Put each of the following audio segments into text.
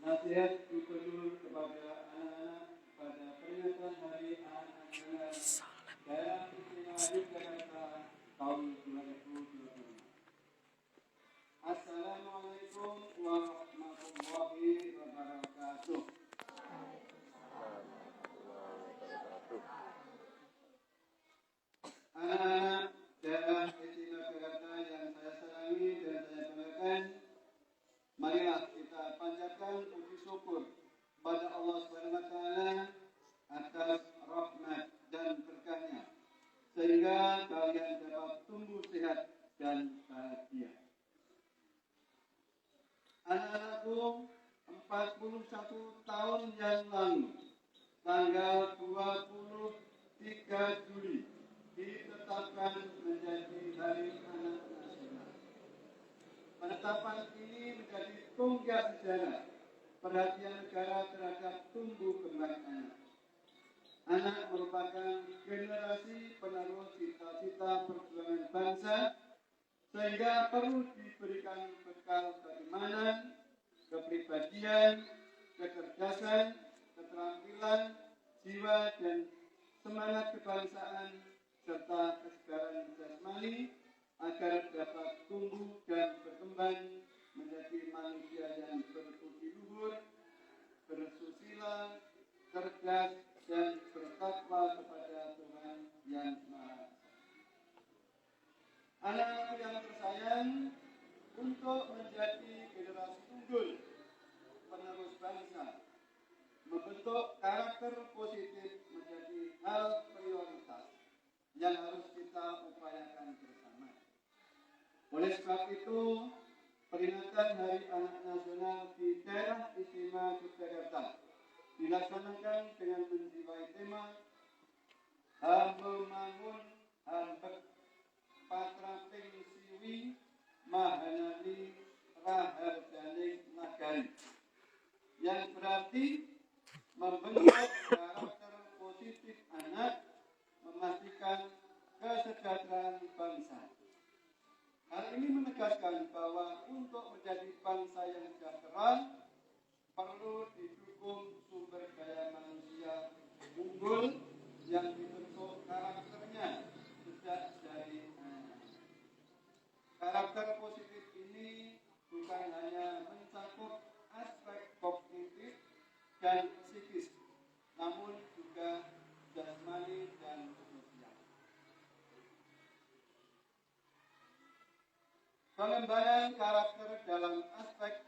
Nasihat gubernur kepada anak-anak pada peringatan Hari Anak Nasional daerah istimewa Yogyakarta tahun 2025. Assalamualaikum warahmatullahi wabarakatuh. Anak-anak daerah istimewa Yogyakarta yang saya sayangi dan saya banggakan, marilah kita panjatkan puji syukur kepada Allah SWT atas rahmat dan berkahnya, sehingga kalian dapat tumbuh sehat dan bahagia. Anak-anakku, 41 tahun yang lalu, tanggal 23 Juli, ditetapkan menjadi Hari Anak Nasional. Penetapan ini menjadi tonggak sejarah perhatian negara terhadap tumbuh kembang anak. Anak merupakan generasi penerus cita-cita perjuangan bangsa, sehingga perlu diberikan bekal keimanan, kepribadian, kecerdasan, keterampilan, jiwa dan semangat kebangsaan serta kesegaran jasmani agar dapat tumbuh dan berkembang menjadi manusia yang berbudi luhur, bersusila, cerdas, dan bertakwa kepada Tuhan Yang Maha Esa. Anak-anak yang tersayang, untuk menjadi generasi unggul penerus bangsa, membentuk karakter positif menjadi hal prioritas yang harus kita upayakan bersama. Oleh sebab itu, peringatan Hari Anak Nasional di daerah istimewa Yogyakarta dilaksanakan dengan menjiwai tema Membangun Hambek Patraping Siwi Mahanani Raharjane Nagari, yang berarti membentuk karakter positif anak, memastikan kesejahteraan bangsa. Hal ini menegaskan bahwa untuk menjadi bangsa yang sejahtera perlu didukung sumber daya manusia unggul yang dibentuk karakternya sejak dari anak. Karakter positif ini bukan hanya mencakup aspek kognitif dan psikis, namun juga jasmani dan sosial. Pengembangan karakter dalam aspek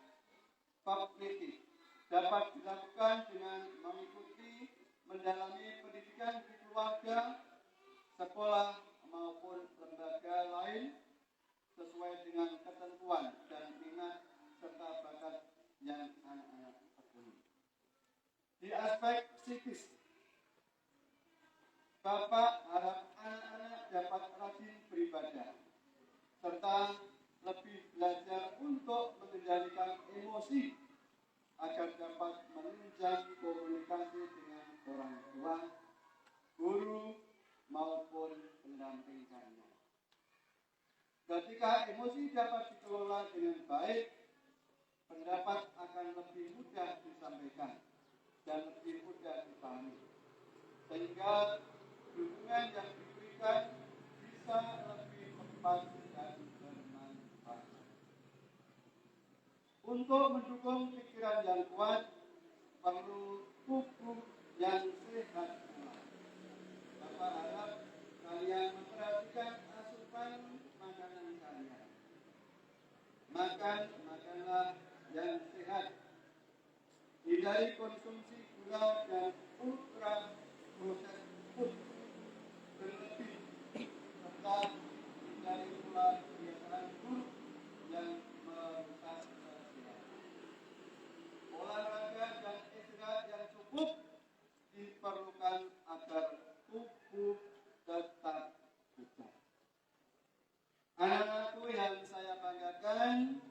kognitif dapat dilakukan dengan mengikuti mendalami pendidikan di keluarga, sekolah maupun lembaga lain sesuai dengan ketentuan dan minat serta bakat yang anak-anak penuhi. Di aspek psikis, Bapak harap anak-anak dapat rajin beribadah, serta lebih belajar untuk mengendalikan emosi agar dapat menunjang komunikasi dengan orang tua, guru, maupun pendamping karya. Ketika emosi dapat dikelola dengan baik, pendapat akan lebih mudah disampaikan dan lebih mudah dipahami, sehingga dukungan yang diberikan bisa lebih tepat dan bermanfaat. Untuk mendukung pikiran yang kuat, perlu tubuh yang sehat pula. Bapak harap kalian memperhatikan asupan makanan kalian. Makanlah yang sehat. Hindari konsumsi gula dan ultra proses food berlebih, serta hindari pula kebiasaan buruk yang merusak kesehatan. Olahraga dan istirahat yang cukup diperlukan agar tubuh tetap bugar. Anak-anakku yang saya banggakan,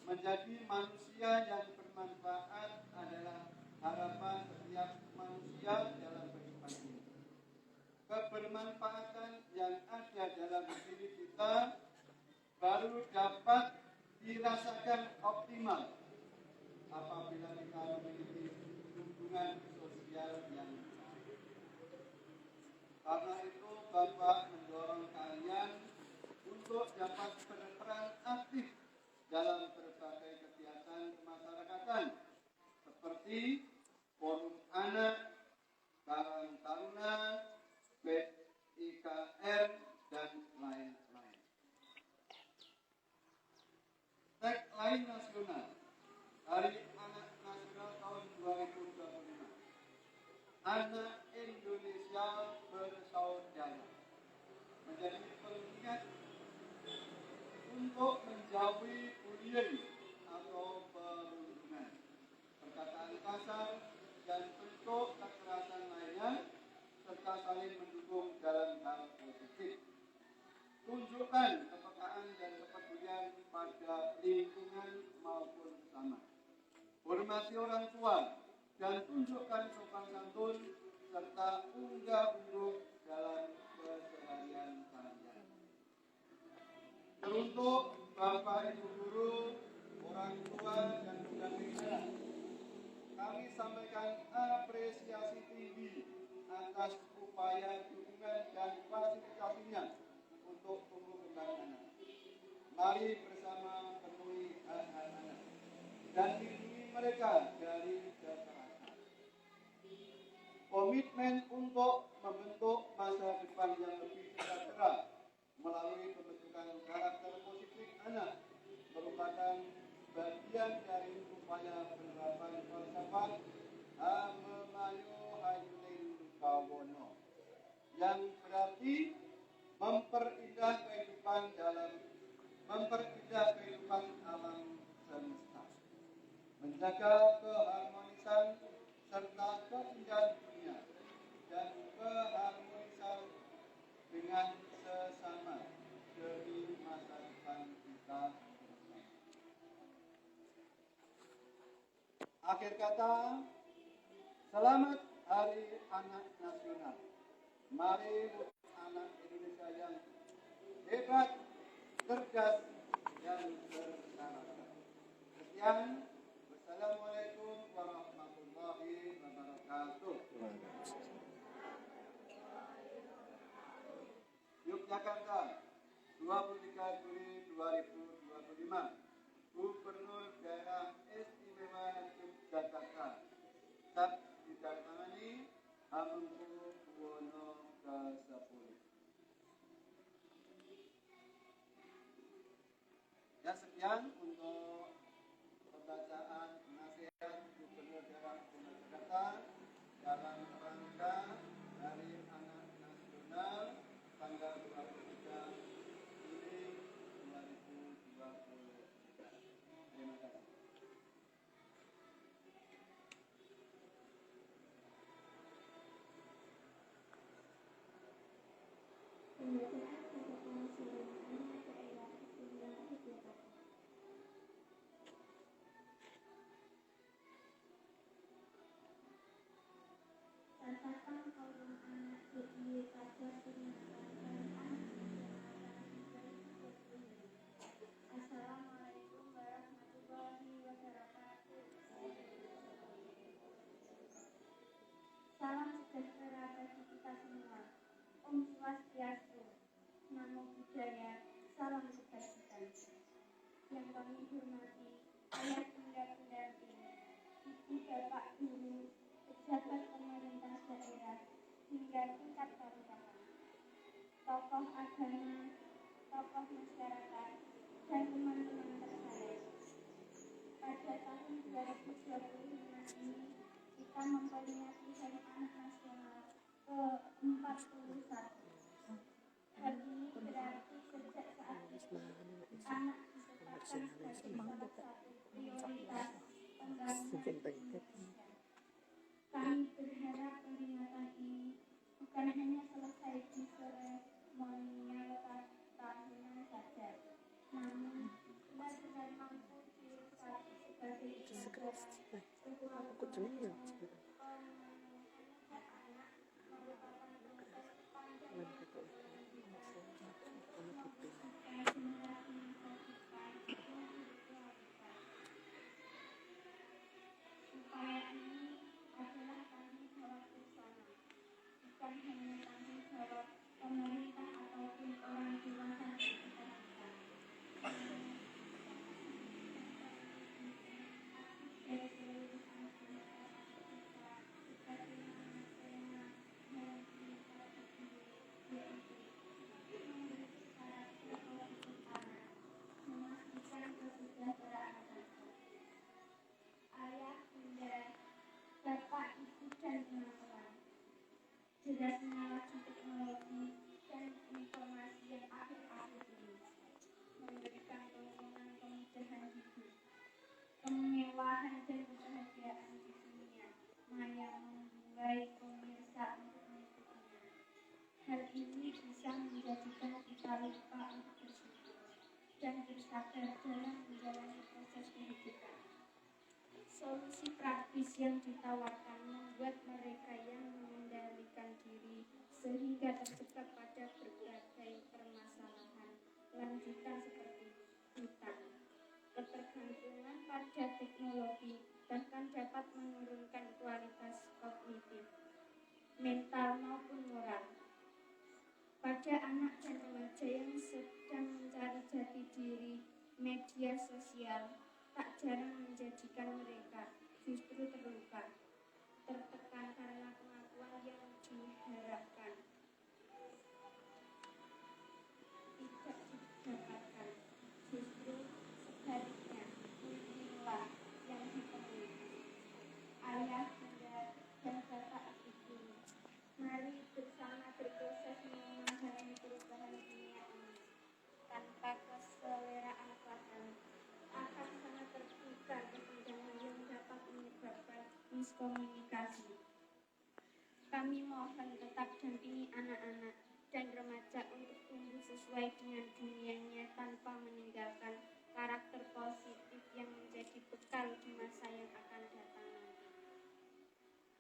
menjadi manusia yang bermanfaat adalah harapan setiap manusia dalam kehidupan ini. Kebermanfaatan yang ada dalam diri kita baru dapat dirasakan optimal apabila kita memiliki hubungan sosial yang baik. Karena itu Bapak mendorong kalian untuk dapat berperan aktif dalam berbagai kegiatan kemasyarakatan seperti forum anak, Karang Taruna, PIKR, dan lain-lain. Tagline nasional Hari Anak Nasional tahun 2025. Anak Indonesia bersaudara menjadi pengingat untuk menjauhi bullying atau perundungan, perkataan kasar, dan bentuk kekerasan lainnya, serta saling mendukung dalam hal positif. Tunjukkan kepekaan dan kepedulian pada lingkungan maupun sesama. Hormati orang tua dan tunjukkan sopan santun serta unggah-ungguh dalam keseharian kalian. Teruntuk Bapak Ibu guru, orang tua dan pendamping anak, kami sampaikan apresiasi tinggi atas upaya dukungan dan fasilitasinya untuk tumbuh kembang anak. Mari bersama penuhi hak-hak anak dan lindungi mereka dari kekerasan. Komitmen untuk membentuk masa depan yang lebih sejahtera melalui pembentukan karakter positif anak merupakan bagian dari upaya penerapan falsafah Hamemayu Hayuning Bawono yang berarti memperindah kehidupan alam semesta, menjaga keharmonisan serta keindahan dunia dan keharmonisan dengan sesama demi masa depan kita bersama. Akhir kata, selamat Hari Anak Nasional. Mari anak Indonesia yang hebat, cerdas, dan berkarakter. Sekian, wassalamualaikum warahmatullahi wabarakatuh. Yogyakarta, 23 Juli 2025. Gubernur Daerah Istimewa Yogyakarta. Sat ditandatangani Hamengkubuwono ke-10. Ya, sekian untuk pembacaan nasihat Gubernur Daerah Istimewa Yogyakarta dalam rangka Hari Anak Nasional tanggal 23 Juli 2023. Terima kasih. Assalamualaikum warahmatullahi wabarakatuh. Salam sejahtera bagi kita semua. Om Swastiastu, Namo Buddhaya, salam kebajikan. Yang kami hormati, ayah bunda pendamping, ibu bapak guru, pejabat pemerintah daerah, hingga tingkat kelurahan, tokoh agama, tokoh masyarakat, dan teman-teman terkait. Pada tahun 2025 ini, kita memperingati Hari Anak Nasional ke-41. Hal ini berarti sejak saat itu, anak ditetapkan sebagai salah satu prioritas pembangunan Indonesia. Kami berharap peringatan ini bukan hanya selesai di seremonial tahunan saja, namun benar-benar mampu diresapi sebagai kesadaran bahwa pemenuhan hak anak merupakan proses panjang yang dilakukan kita untuk mewujudkan generasi masa depan yang berkualitas. Upaya ini adalah tanggung jawab bersama, bukan hanya tanggung jawab pemerintah ataupun orang dewasa di sekitar kita. Dari seluruh anggota kita sebagaimana tema yang kita pilih, yaitu membentuk karakter politik anak, memastikan kesejahteraan bangsa. Ayah, bunda, bapak, ibu, dan teman-teman, derasnya laju teknologi dan informasi yang akhir-akhir ini memberikan tontonan kemudahan hidup, kemewahan dan kebahagiaan di dunia maya membuai pemirsa untuk mengikutinya. Hal ini bisa menjadikan kita lupa untuk bersyukur dan bersabar dalam menjalani proses kehidupan. Solusi praktis yang ditawarkan membuat mereka yang mengendalikan diri sehingga terjebak pada berbagai permasalahan lanjutan seperti hutang, ketergantungan pada teknologi, bahkan dapat menurunkan kualitas kognitif, mental maupun moral. Pada anak dan remaja yang sedang mencari jati diri, media sosial tak jarang menjadikan mereka justru terluka, tertekan karena pengakuan yang diharapkan tidak didapatkan. Justru sebaliknya, inilah yang ditemui. Ayah, bunda, dan bapak ibu, mari bersama berproses memahami perubahan dunia ini. Tanpa keseleraan fatal, akan sangat terbuka kesenjangan yang dapat menyebabkan miskomunikasi. Kami mohon tetap dampingi anak-anak dan remaja untuk tumbuh sesuai dengan dunianya tanpa meninggalkan karakter positif yang menjadi bekal di masa yang akan datang nanti.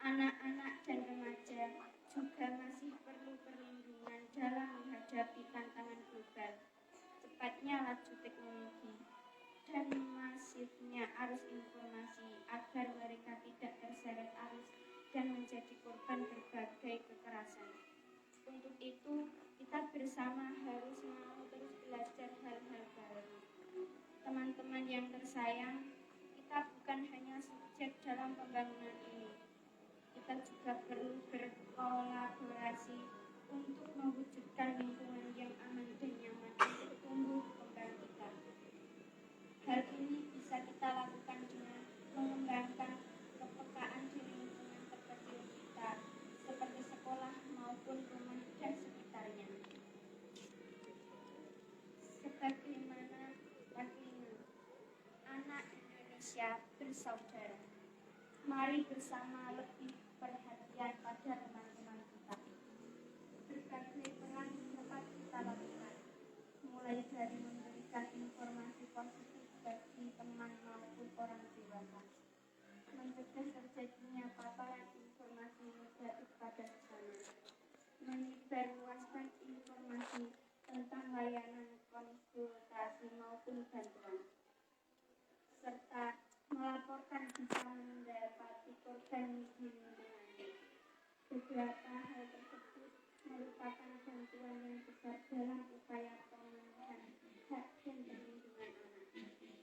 Anak-anak dan remaja juga masih perlu perlindungan dalam menghadapi tantangan global, cepatnya laju teknologi, dan masifnya arus informasi agar mereka tidak terseret arus dan menjadi korban berbagai kekerasan. Untuk itu, kita bersama harus mau terus belajar hal-hal baru. Teman-teman yang tersayang, kita bukan hanya subjek dalam pembangunan ini. Kita juga perlu berkolaborasi untuk mewujudkan lingkungan yang aman dan nyaman untuk tumbuh kembang kita. Hal ini bisa kita lakukan dengan mengembangkan kepekaan di lingkungan terkecil kita, seperti sekolah maupun rumah dan sekitarnya. Sebagaimana taklima, anak Indonesia bersaudara. Mari bersama lebih perhatian pada teman-teman kita. Berbagai peran dapat dan lingkungan. Beberapa hal tersebut merupakan bantuan yang besar dalam upaya pemenuhan hak dan perlindungan anak.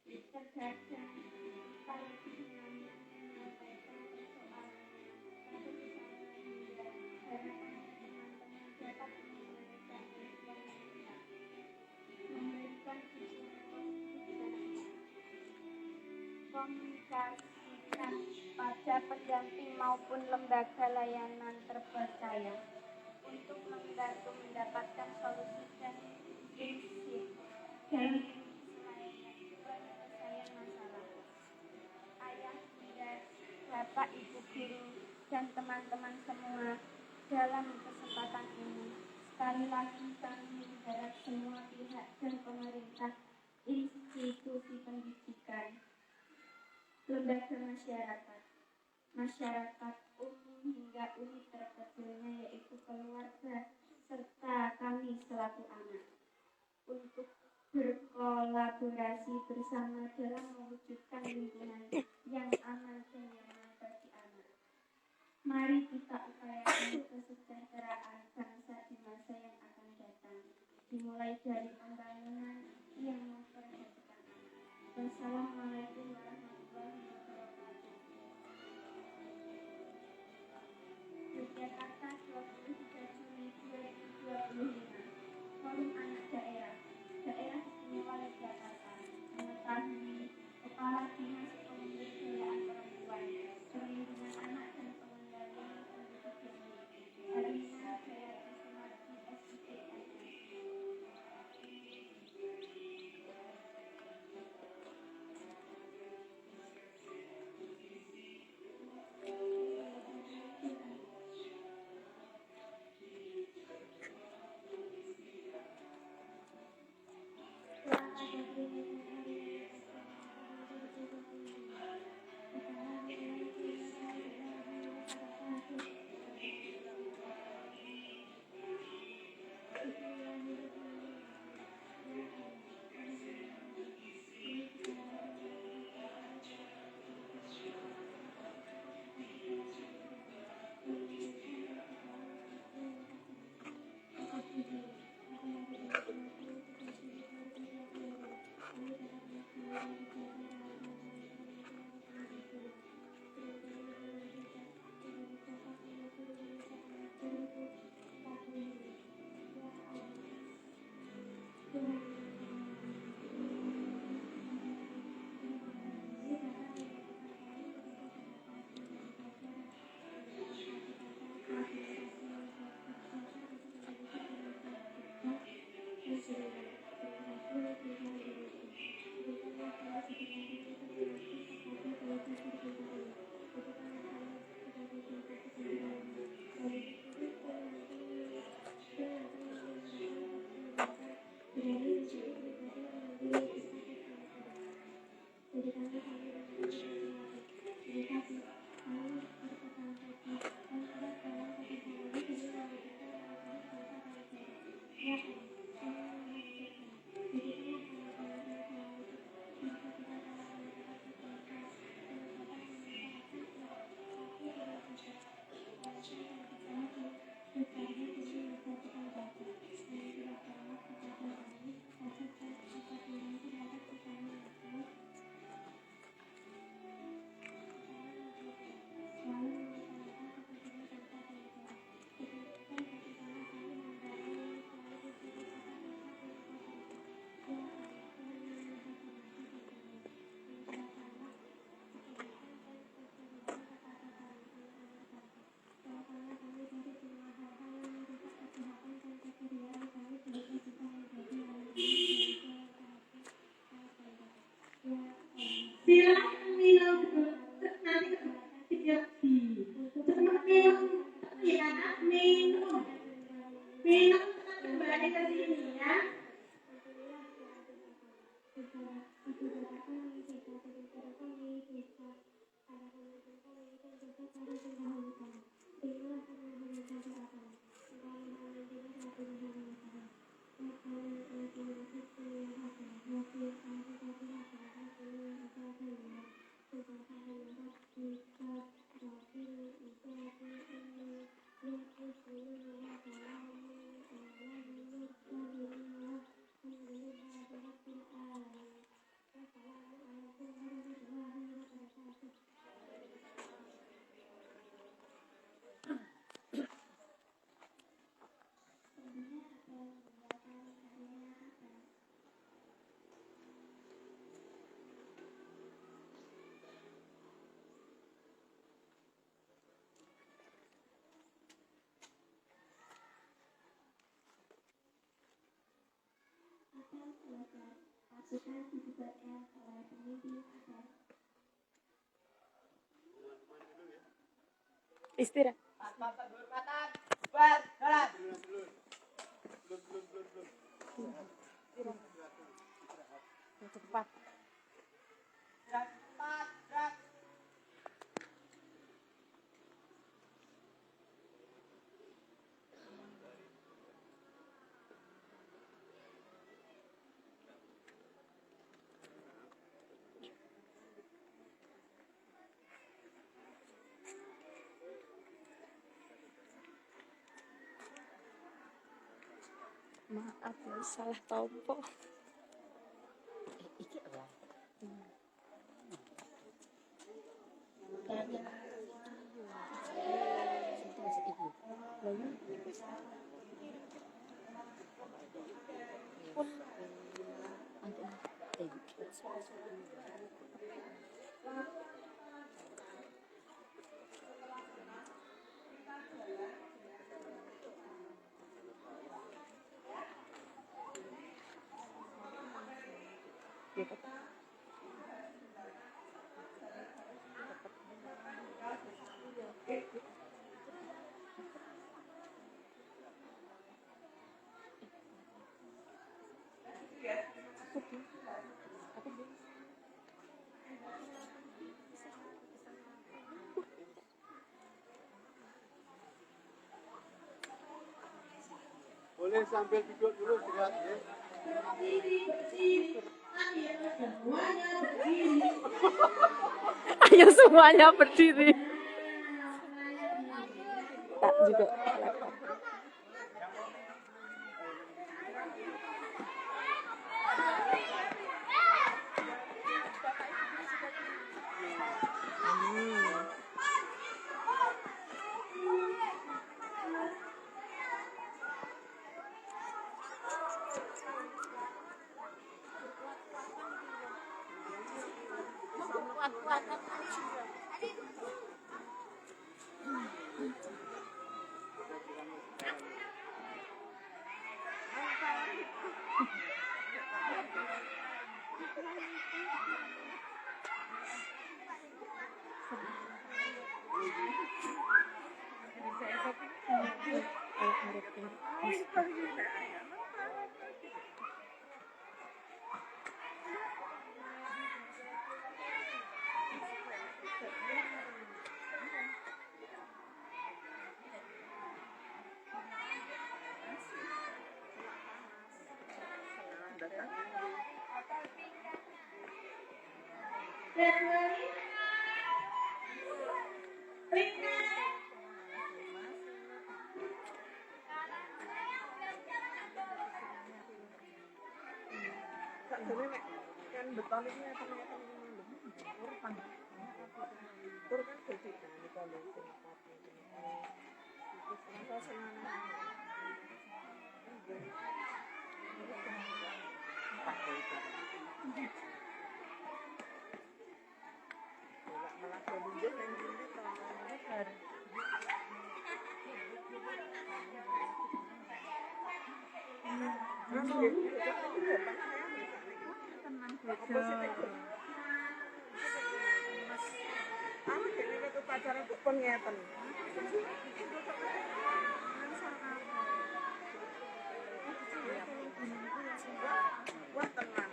Terkadang kita lebih nyaman menyampaikan persoalannya pada tetangga hingga harapannya teman-teman dapat menyelesaikan yang kita memberikan tujuan positif dan komunikasikan pada pendamping maupun lembaga layanan terpercaya untuk membantu mendapatkan solusi dan prinsip dalam penyelesaian masalah. Ayah, bunda, bapak, ibu guru, dan teman-teman semua, dalam kesempatan ini sekali lagi kami mengharap semua pihak dan pemerintah, institusi pendidikan, lembaga masyarakat umum hingga unit terkecilnya yaitu keluarga serta kami selaku anak untuk berkolaborasi bersama dalam mewujudkan lingkungan yang aman dan nyaman bagi anak. Mari kita upayakan kesejahteraan bangsa di masa yang akan datang, dimulai dari pembangunan yang memperhatikan anak. Wassalamualaikum warahmatullahi wabarakatuh. Yogyakarta, 23 Juli 2025. Forum Anak Daerah Istimewa Yogyakarta mengetahui Kepala Dinas Pemberdayaan Perempuan, Perlindungan Anak dan Pengendalian Penduduk Erlina Jayati Sumardi SIPNS. Silakan minum nanti tidak minum ya minum kembali ke sini ya. dan belajar pasukan dibubarkan oleh pemimpin agar Istirahat. Cepat. Maaf ya, salah tompo. Iki apa? Boleh sambil duduk dulu silakan ya. Ayo semuanya berdiri. Tak juga laptop. Kan beton ini ternyata kurang kan jadi ini kalau pacaran tuh pengetan. Wah tenang.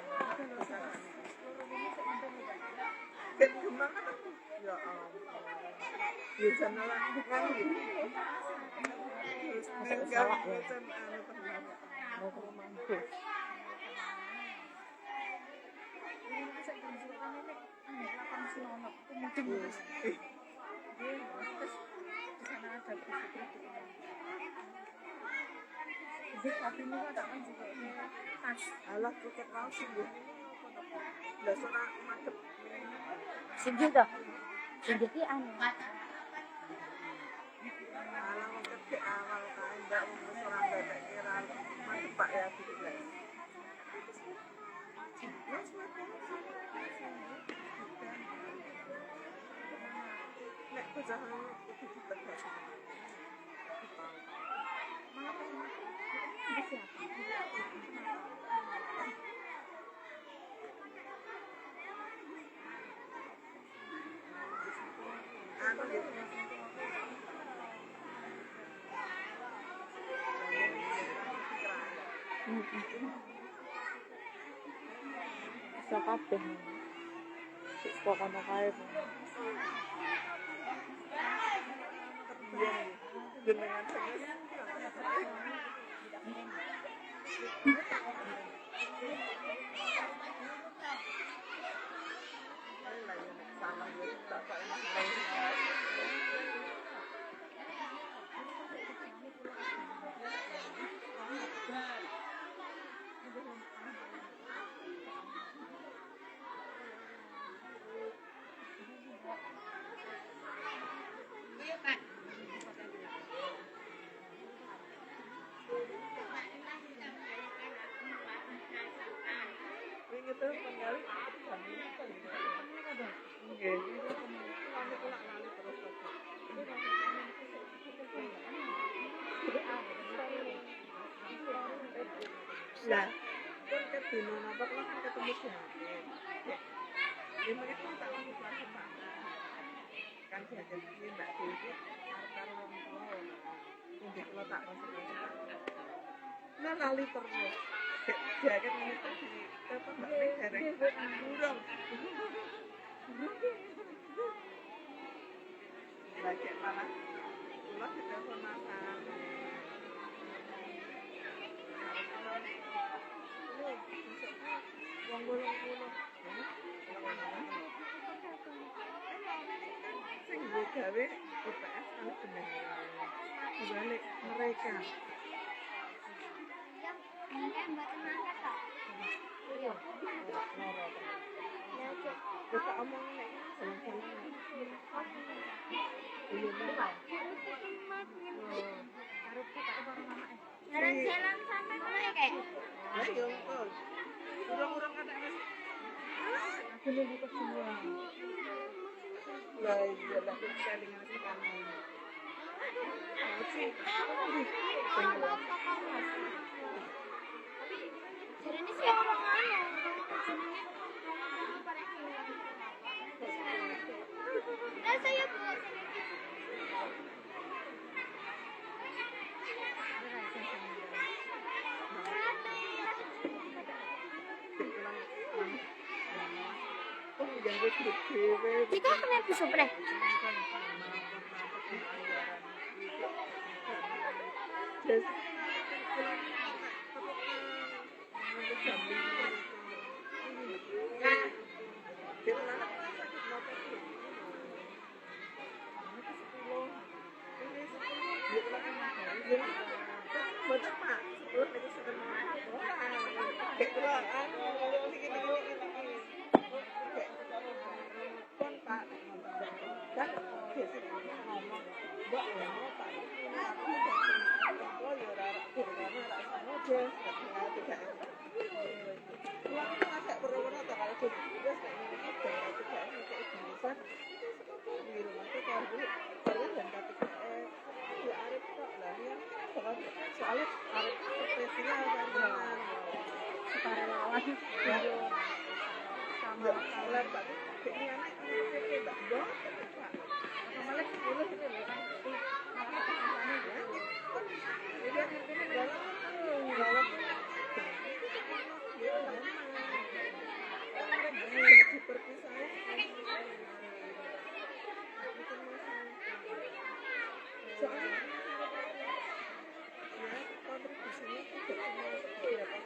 Ben gimana kan? Ya ampun. Ya jangan lah kan gitu. Enggak ngecen anu tenang. Mau ke rumahku. Alah pakai kaos sih. Lah sono madhep. Singgih toh. Singgih ki anu. Alah wong gede awal kae ndak wis ora ndek kira madhep Pak ya gitu. Nek pejahan itu ditegak. apa gitu. Bisa kabeh. Sik kono kae. Iya, jenengan saya salah gitu, bapak ini tuh penggali lah kan ketemu napa kan ketemu jaket lima itu tak langsung langsung kan jaket ini mbak Dewi karo wong tua untuk lo tak langsung nah lali terus jaket ini tuh di apa mbak Dewi derek burung lagi malah pulang di telepon makan wong bolong-bolong sing gue gawe UPS kan bener dibalik mereka kita omongin Jalan-jalan sampai mana kayak? ayo kok urang-urang kata mas aku nunggu ke semua lah iya lah kita dengan sekarang sih Jadi ini sih orang anu. Nah, saya buat Jika kena bisa pre. soalnya harus spesial kan sekarang lagi sama kalau mbak ini anak ini mbak Bo malah 10 ini loh kan jadi ini galak seperti saya soalnya kontribusinya tidak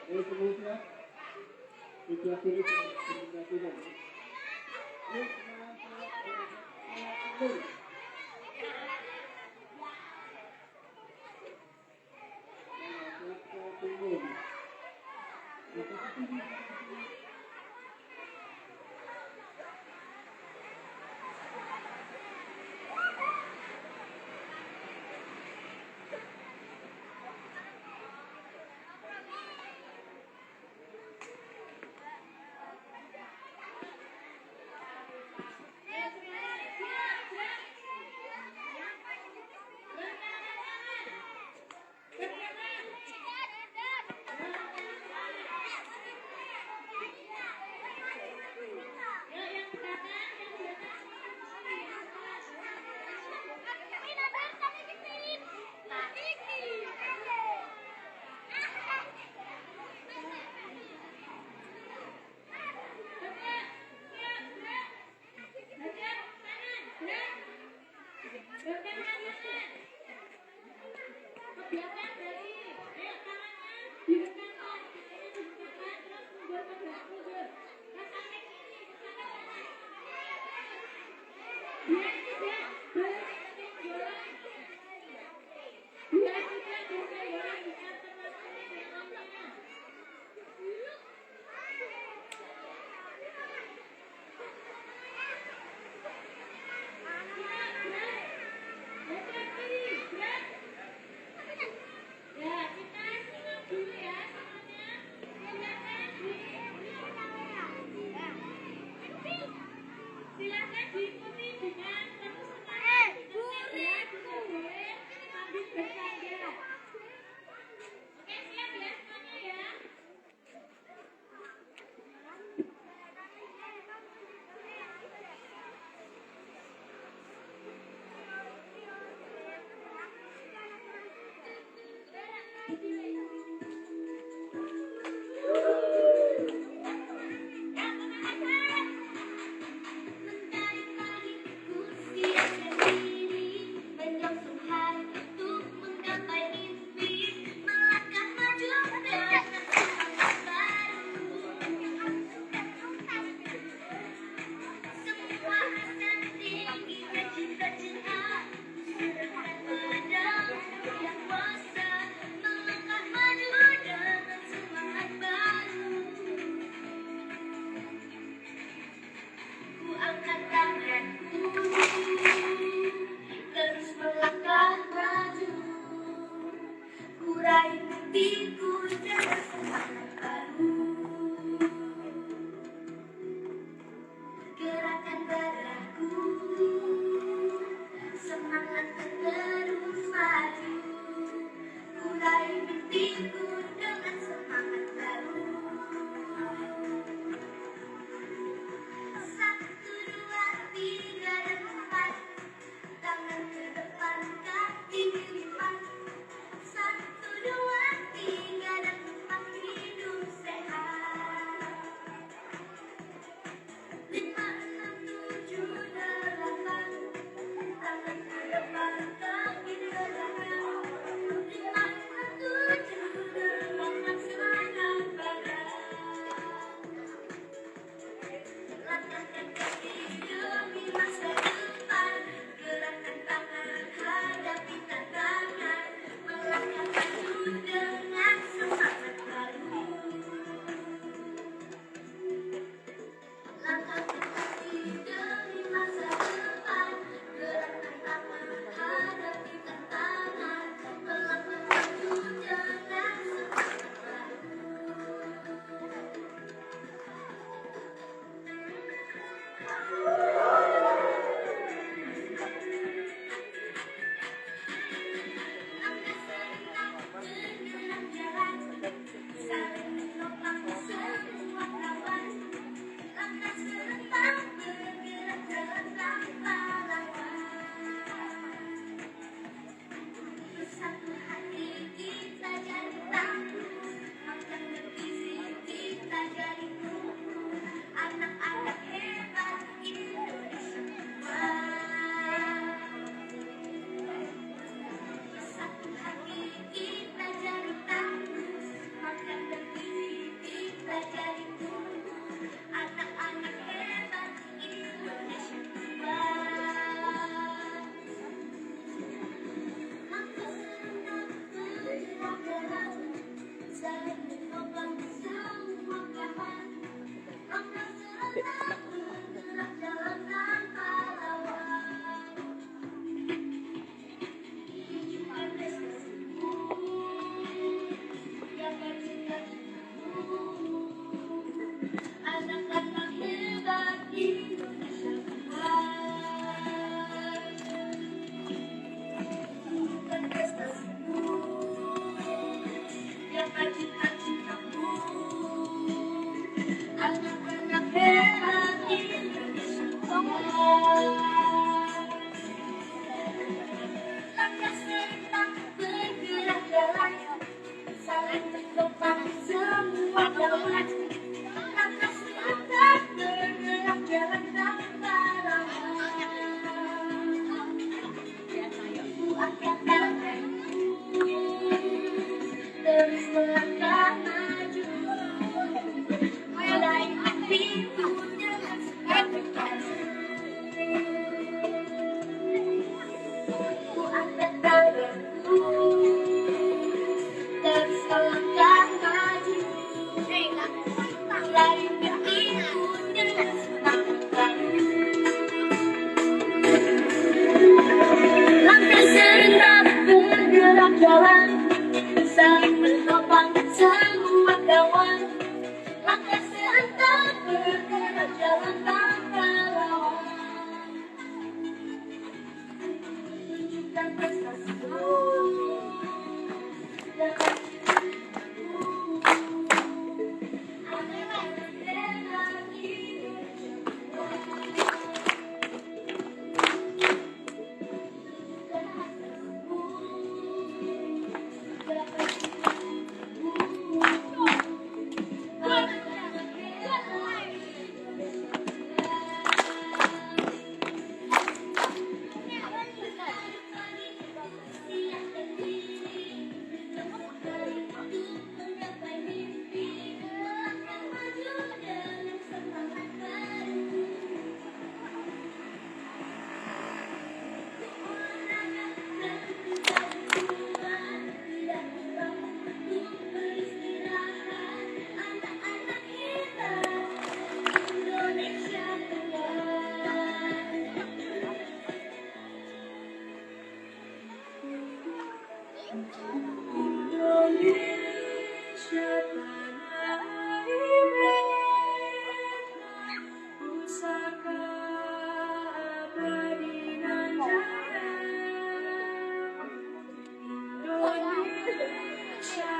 Indonesia sudah sulit komunikasikan.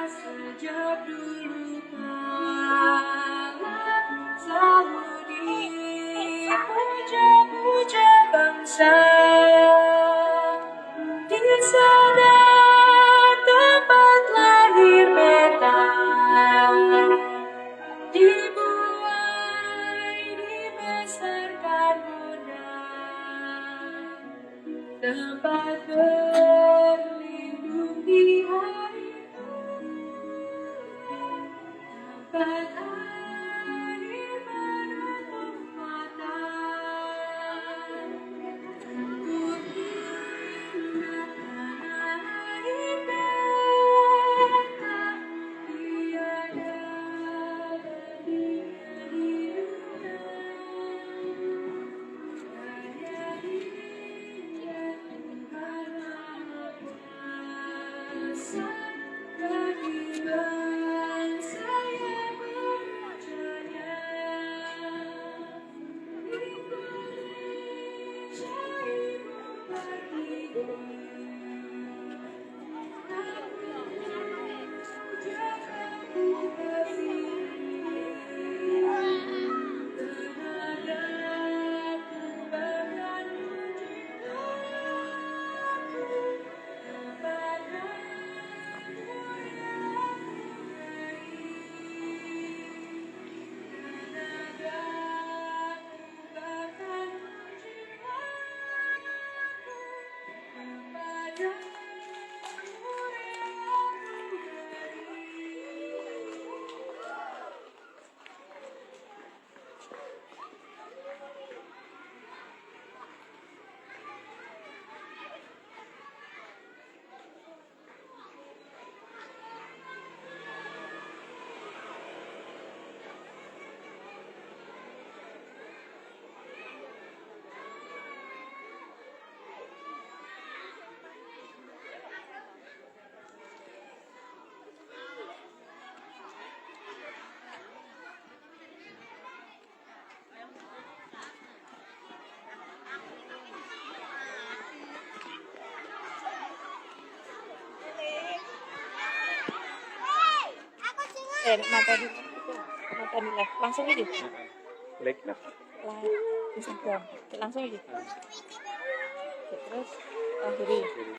sejak dulu kala selalu dipuja-puja bangsa. Di sana tempat lahir beta, dibuai dibesarkan bunda, tempat berlindung di hari tempat air menutup mata. Ku ingat tanah air beta, tiada bandingnya di dunia. Karya indah Tuhan Maha Kuasa, bagi bangsa yang berjaya. Indonesia ibu pertiwi, jaga ku berdiri. Tenagaku bahkan jiwaku kepadamu yang tenagaku bahkan jiwaku kepadamu mata di live langsung aja Like lah. live Instagram langsung aja terus akhiri